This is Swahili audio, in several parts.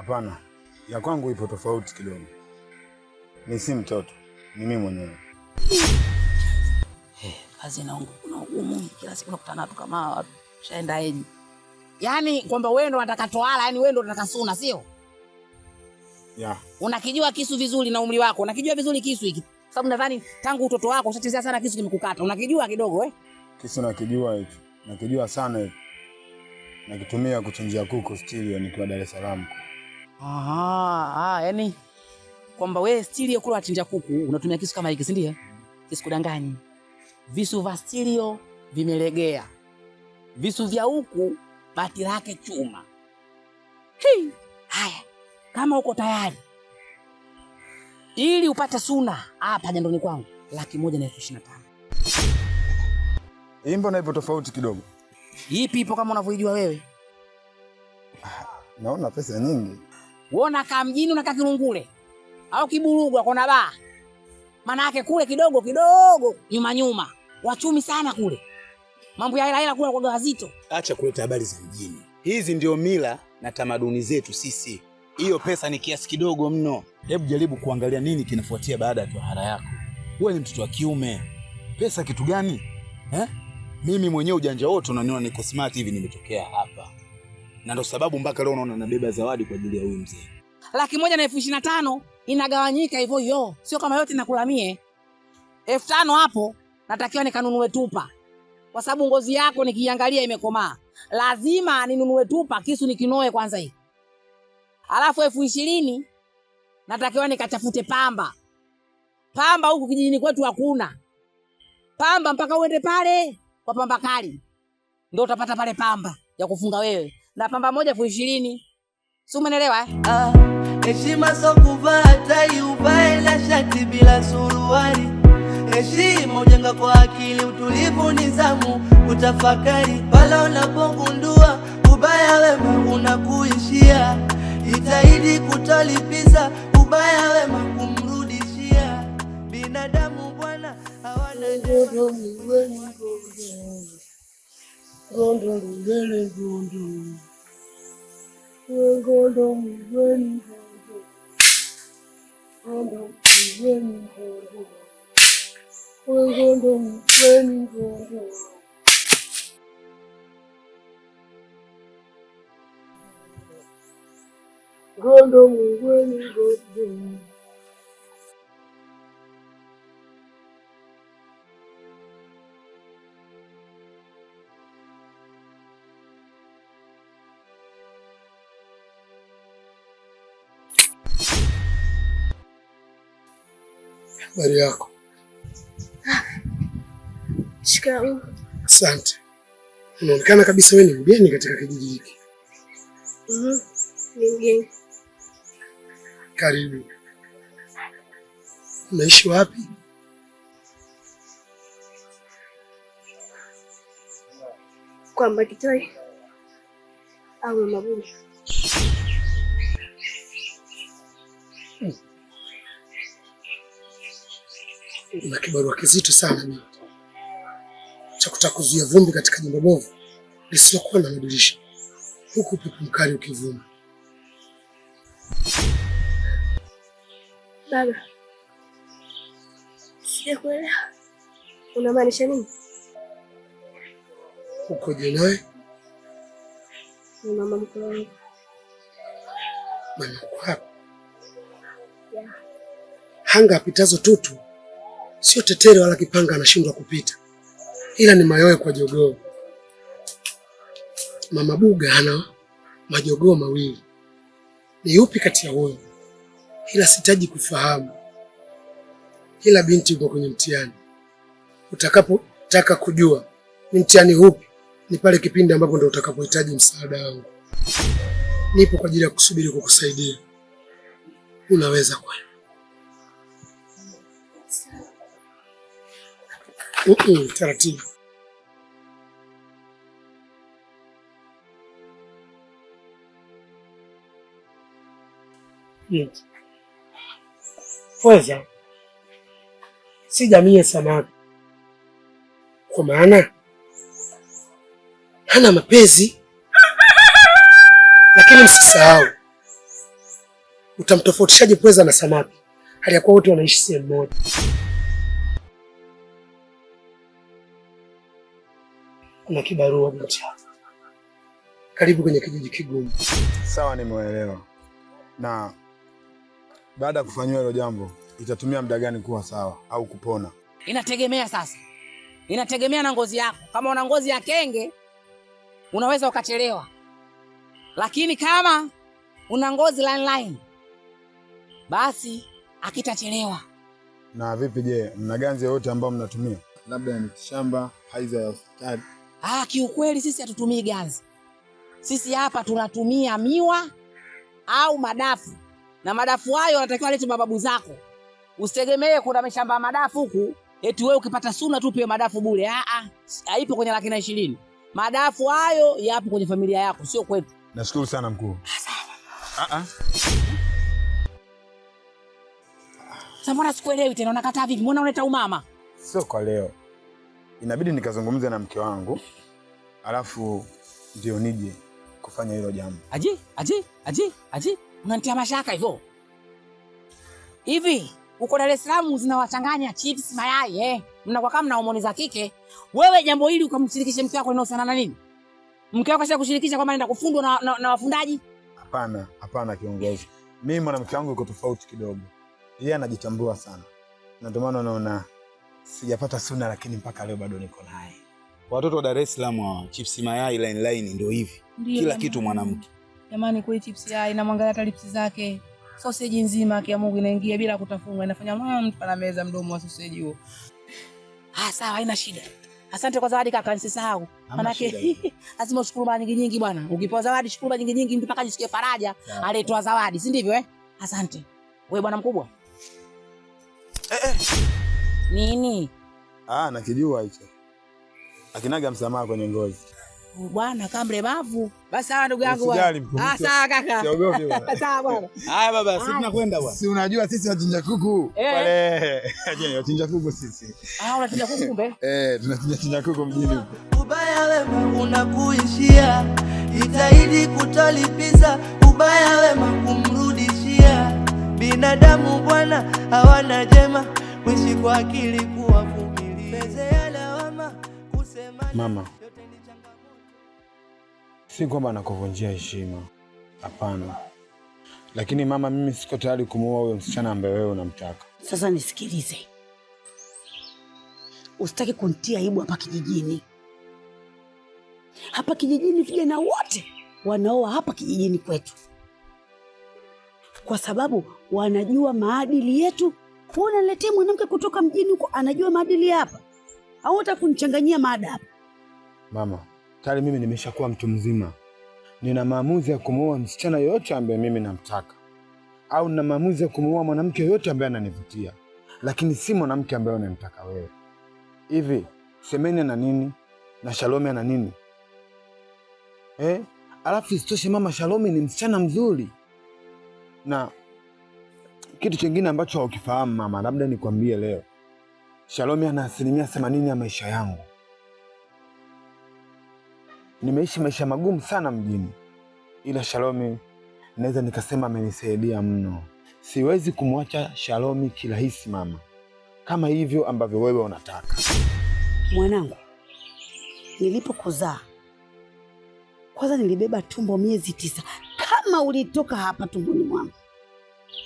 Hapana, ya kwangu ipo tofauti kidogo. Ni si mtoto, ni mimi mwenyewe. Kazi na kuna ugumu, kila siku nakutana watu kama watu shaenda eji. Yaani kwamba wewe ndo unataka toala, yani wewe ndo unataka suna, sio? Yeah. Unakijua kisu vizuri na umri wako, unakijua vizuri kisu hiki. Sababu nadhani tangu utoto wako ushachezea sana kisu kimekukata. Unakijua kidogo Kisu nakijua hicho. Nakijua sana hicho. Nakitumia kuchinjia kuku stilio nikiwa Dar es Salaam. Yani kwamba wewe stilio kula achinja kuku unatumia kisu kama hiki, si ndio? Kisu kudanganyi. Visu vya stilio vimelegea. Visu vya huku bati lake chuma. Haya, kama uko tayari ili upate suna hapa jandoni kwangu 125,000. Hii mbona ipo tofauti kidogo? Ipi ipo kama unavyojua wewe? Naona pesa nyingi. Uona kama mjini unakaa Kirungule au Kiburugwa kuna baa. Maana yake kule kidogo nyuma wachumi sana kule. Mambo ya hela kule kwa gazito. Acha kuleta habari za mjini. Hizi ndio mila na tamaduni zetu sisi. Hiyo pesa ni kiasi kidogo mno. Hebu jaribu kuangalia nini kinafuatia baada ya tohara yako. Wewe ni mtoto wa kiume. Pesa kitu gani? Mimi mwenyewe ujanja wote unaniona niko smart hivi nimetokea hapa. Na ndio sababu mpaka leo unaona nabeba zawadi kwa ajili ya huyu mzee. 125,000 inagawanyika hivyo hiyo. Sio kama yote nakulamie. 5,000 hapo natakiwa nikanunue tupa. Kwa sababu ngozi yako nikiangalia imekomaa. Lazima ninunue tupa kisu nikinoe kwanza hii. Alafu 20,000 natakiwa nikatafute pamba. Pamba huku kijijini kwetu hakuna. Pamba mpaka uende pale kwa pamba kali. Ndio utapata pale pamba ya kufunga wewe. Na pamba moja 20,000. Si umeelewa Heshima sio kuvaa tai uvae la shati bila suruali. Heshima ujenga kwa akili, utulivu, nidhamu, utafakari. Pale unapogundua ubaya wema unakuishia, jitahidi kutolipiza ubaya wema kumrudishia. Binadamu bwana hawana Habari yako? Shikamoo. Asante. Unaonekana kabisa wewe ni mgeni katika kijiji hiki. Ni mgeni. Karibu. Unaishi wapi? Kwa Mbakitoi au Mabubu. Una kibarua kizito sana mimi. Cha kutaka kuzuia vumbi katika nyumba bovu lisilokuwa na madirisha. Huku upepo mkali ukivuma. Baba. Sijakuelewa. Unamaanisha nini? Ukoje naye? Ni mama mkwe wangu. Mama mkwe? Hanga apitazo tutu. Sio tetere wala kipanga anashindwa kupita. Ila ni mayowe kwa jogoo. Mama Buga ana majogoo mawili. Ni yupi kati ya wote? Ila sitaji kufahamu. Kila binti yuko kwenye mtihani. Utakapotaka kujua ni mtihani upi, ni pale kipindi ambapo ndio utakapohitaji msaada wangu. Nipo kwa ajili ya kusubiri kukusaidia. Unaweza kwenda. Taratibu. Weza si jamii ya samaki, kwa maana hana mapenzi, lakini msisahau Utamtofautishaje pweza na samaki hali ya kuwa wote wanaishi sehemu moja? Kuna kibarua binti. Karibu kwenye kijiji kigumu. Sawa, nimeelewa. Na baada ya kufanywa hilo jambo itatumia muda gani kuwa sawa au kupona? Inategemea sasa. Inategemea na ngozi yako. Kama una ngozi ya kenge unaweza ukachelewa. Lakini kama una ngozi line basi akitachelewa. Na vipi je, mna ganzi yote ambao mnatumia? Labda ni shamba, haiza ya hospitali? Kiukweli sisi hatutumii ganzi. Sisi hapa tunatumia miwa au madafu. Na madafu hayo yanatakiwa lete mababu zako. Usitegemee kuna mashamba madafu huku eti wewe ukipata suna tu pia madafu bure. Haipo kwenye 120. Madafu hayo yapo kwenye familia yako, sio kwetu. Nashukuru sana mkuu. Sasa mbona sikuelewi tena, unakataa vipi? Mbona unaleta umama? Sio kwa leo. Inabidi nikazungumze na mke wangu. Alafu ndio nije kufanya hilo jambo. Aji. Unanitia mashaka hivyo. Hivi, uko Dar es Salaam zinawachanganya chips mayai mnakuwa kama na homoni za kike. Wewe jambo hili ukamshirikisha mke wako linahusiana na nini? Mke wako kushirikisha kwamba anaenda kufundwa na wafundaji? Hapana kiongozi. Mimi mwanamke wangu yuko tofauti kidogo. Yeye anajitambua sana. Na ndio maana naona sijapata suna, lakini mpaka leo bado niko naye. Watoto wa Dar es Salaam wa chips mayai line ndio hivi. Kila kitu mwanamke. Jamani, kwa chips yai na mwangalia hata lips zake. Sausage nzima ya Mungu inaingia bila kutafunga, inafanya mtu ana meza mdomo wa sausage huo. Sawa, haina shida. Asante kwa zawadi kaka, nisisahau. Manake lazima ushukuru mara nyingi bwana. Ukipewa zawadi shukuru mara nyingi mpaka ajisikie faraja, alitoa zawadi, si ndivyo Asante. Wewe bwana mkubwa. Nini? Nakijua hicho. Akinaga msamaha kwenye ngozi. Bwana kambre bavu. Basi sawa ndugu yangu bwana. Sawa kaka. Siogopi bwana. Sawa bwana. Haya baba, sisi tunakwenda bwana. Si unajua sisi wachinja kuku. Wale. Aje wachinja kuku sisi. Unachinja kuku kumbe? Tunachinja kuku mjini huko. Ubaya wema unakuishia, jitahidi kutolipiza ubaya wema kumrudishia. Binadamu bwana hawana jema, kuishi kwa akili kuwavumilia. Mama, si kwamba nakuvunjia heshima, hapana. Lakini mama, mimi siko tayari kumuoa huyo msichana ambaye wewe unamtaka. Sasa nisikilize. Usitaki kunitia aibu hapa kijijini. Hapa kijijini vijana wote wanaoa hapa kijijini kwetu. Kwa sababu wanajua maadili yetu. Unaletea mwanamke kutoka mjini huko anajua maadili hapa. Au hata kunichanganyia maadabu. Mama, tayari mimi nimeshakuwa mtu mzima. Nina maamuzi ya kumuoa msichana yoyote ambaye mimi namtaka. Au nina maamuzi ya kumuoa mwanamke yoyote ambaye ananivutia. Lakini si mwanamke ambaye unamtaka wewe. Hivi, Semeni ana nini? Na Shalomi ana nini? Alafu isitoshe mama, Shalomi ni msichana mzuri. Na kitu kingine ambacho haukifahamu mama, labda nikwambie leo. Shalomi ana 80% ya maisha yangu. Nimeishi maisha magumu sana mjini. Ila Shalomi naweza nikasema amenisaidia mno. Siwezi kumwacha Shalomi kirahisi mama. Kama hivyo ambavyo wewe unataka. Mwanangu, nilipokuzaa kwanza nilibeba tumbo miezi 9. Kama ulitoka hapa tumboni mwangu,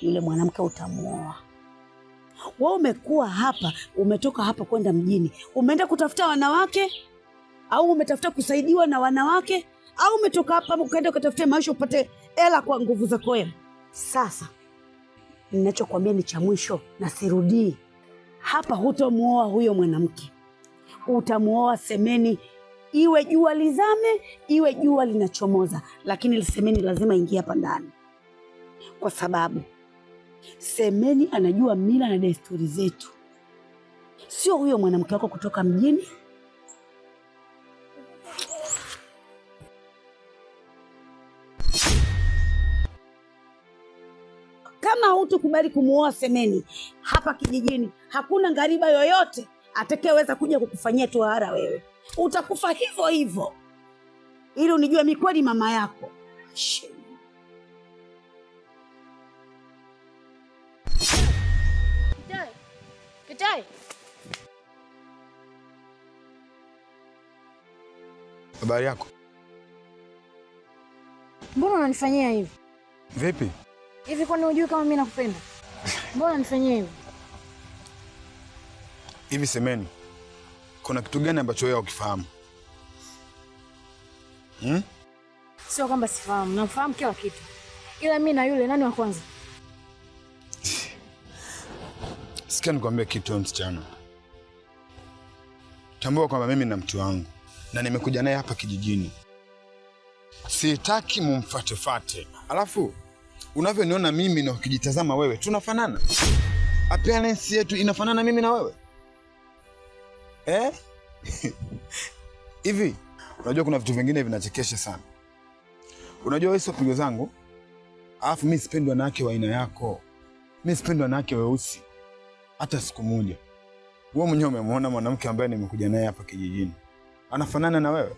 yule mwanamke utamuoa. Wewe umekuwa hapa, umetoka hapa kwenda mjini. Umeenda kutafuta wanawake au umetafuta kusaidiwa na wanawake au umetoka hapa ukaenda kutafuta maisha upate hela kwa nguvu zako wewe. Sasa ninachokuambia ni cha mwisho na sirudii. Hapa hutamuoa huyo mwanamke. Utamuoa Semeni, iwe jua lizame, iwe jua linachomoza, lakini Semeni lazima ingie hapa ndani. Kwa sababu Semeni anajua mila na desturi zetu. Sio huyo mwanamke wako kutoka mjini. Kama hutukubali kumuoa Semeni hapa kijijini, hakuna ngariba yoyote atakayeweza kuja kukufanyia tohara wewe. Utakufa hivyo hivyo. Ili unijue mimi kweli mama yako. Habari yako? Mbona unanifanyia hivi? Vipi? Hivi kwani hujui kama mimi nakupenda? Mbona unanifanyia hivi? Hivi semeni, kuna kitu gani ambacho wewe ukifahamu? Sio kwamba sifahamu, nafahamu kila kitu. Ila mimi na yule nani wa kwanza? Sikia nikwambie kitu msichana. Tambua kwamba mimi na mtu wangu na nimekuja naye hapa kijijini. Sitaki mumfatefate. Alafu unavyoniona mimi na ukijitazama wewe tunafanana. Appearance yetu inafanana mimi na wewe. Hivi unajua kuna vitu vingine vinachekesha sana. Unajua wewe sio pigo zangu. Alafu mimi sipendi wanawake wa aina yako. Mimi sipendi wanawake weusi. Hata siku moja. Wewe mwenyewe umemwona mwanamke ambaye nimekuja naye hapa kijijini. Anafanana na wewe.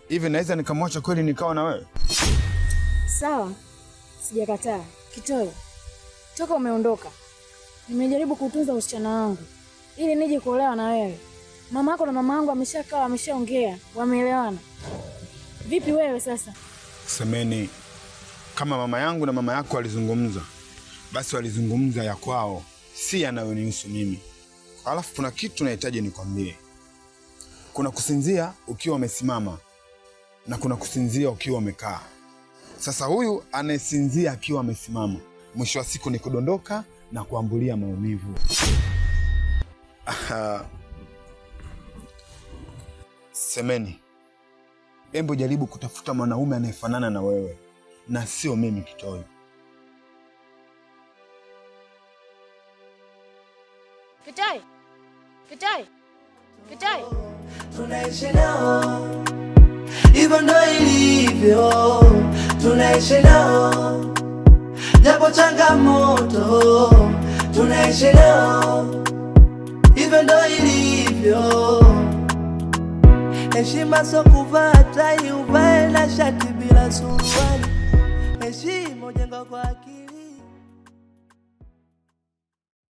Hivi naweza nikamwacha kweli nikawa na wewe? Sawa. Sijakataa. Kitoro. Toka umeondoka. Nimejaribu kutunza usichana wangu ili nije kuolewa na wewe. Mama yako na mama yangu ameshakaa, wameshaongea, wameelewana. Vipi wewe sasa? Semeni, kama mama yangu na mama yako walizungumza, basi walizungumza ya kwao, si yanayonihusu mimi. Alafu kuna kitu nahitaji nikwambie. Kuna kusinzia ukiwa umesimama na kuna kusinzia ukiwa umekaa. Sasa huyu anayesinzia akiwa amesimama, mwisho wa siku ni kudondoka na kuambulia maumivu. Semeni, hebu jaribu kutafuta mwanaume anayefanana na wewe na sio mimi Kitoi. Kitoi. Kitoi. Kitoi. Tunaishi nao, hivyo ndo ilivyo. Tunaishi nao, japo changamoto. Tunaishi nao, hivyo ndo ilivyo. Heshima sio kuvaa tai, uvae na shati bila suruali. Heshima hujenga kwa akili.